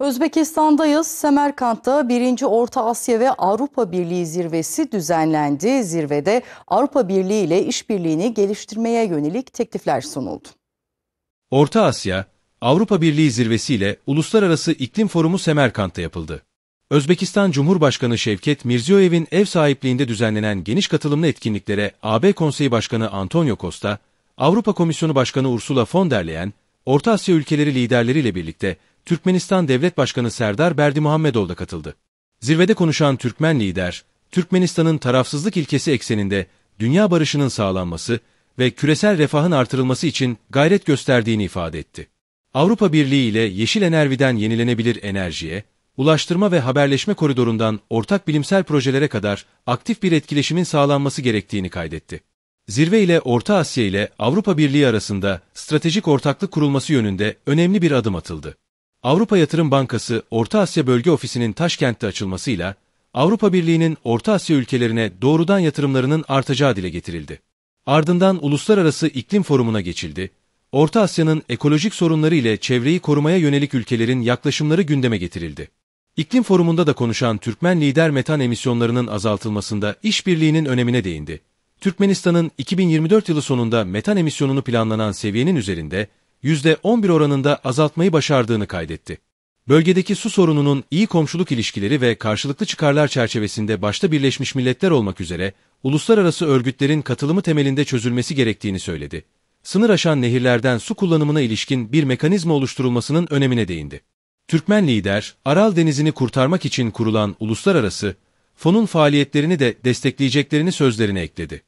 Özbekistan'dayız. Semerkant'ta 1. Orta Asya ve Avrupa Birliği zirvesi düzenlendi. Zirvede Avrupa Birliği ile işbirliğini geliştirmeye yönelik teklifler sunuldu. Orta Asya, Avrupa Birliği zirvesi ile Uluslararası İklim Forumu Semerkant'ta yapıldı. Özbekistan Cumhurbaşkanı Şevket Mirziyoyev'in ev sahipliğinde düzenlenen geniş katılımlı etkinliklere AB Konseyi Başkanı Antonio Costa, Avrupa Komisyonu Başkanı Ursula von der Leyen, Orta Asya ülkeleri liderleriyle birlikte Türkmenistan Devlet Başkanı Serdar Berdimuhamedov da katıldı. Zirvede konuşan Türkmen lider, Türkmenistan'ın tarafsızlık ilkesi ekseninde dünya barışının sağlanması ve küresel refahın artırılması için gayret gösterdiğini ifade etti. Avrupa Birliği ile yeşil enerjiden yenilenebilir enerjiye, ulaştırma ve haberleşme koridorundan ortak bilimsel projelere kadar aktif bir etkileşimin sağlanması gerektiğini kaydetti. Zirve ile Orta Asya ile Avrupa Birliği arasında stratejik ortaklık kurulması yönünde önemli bir adım atıldı. Avrupa Yatırım Bankası Orta Asya Bölge Ofisi'nin Taşkent'te açılmasıyla Avrupa Birliği'nin Orta Asya ülkelerine doğrudan yatırımlarının artacağı dile getirildi. Ardından Uluslararası İklim Forumu'na geçildi. Orta Asya'nın ekolojik sorunları ile çevreyi korumaya yönelik ülkelerin yaklaşımları gündeme getirildi. İklim Forumu'nda da konuşan Türkmen lider metan emisyonlarının azaltılmasında işbirliğinin önemine değindi. Türkmenistan'ın 2024 yılı sonunda metan emisyonunu planlanan seviyenin üzerinde %11 oranında azaltmayı başardığını kaydetti. Bölgedeki su sorununun iyi komşuluk ilişkileri ve karşılıklı çıkarlar çerçevesinde başta Birleşmiş Milletler olmak üzere uluslararası örgütlerin katılımı temelinde çözülmesi gerektiğini söyledi. Sınır aşan nehirlerden su kullanımına ilişkin bir mekanizma oluşturulmasının önemine değindi. Türkmen lider, Aral Denizi'ni kurtarmak için kurulan uluslararası fonun faaliyetlerini de destekleyeceklerini sözlerine ekledi.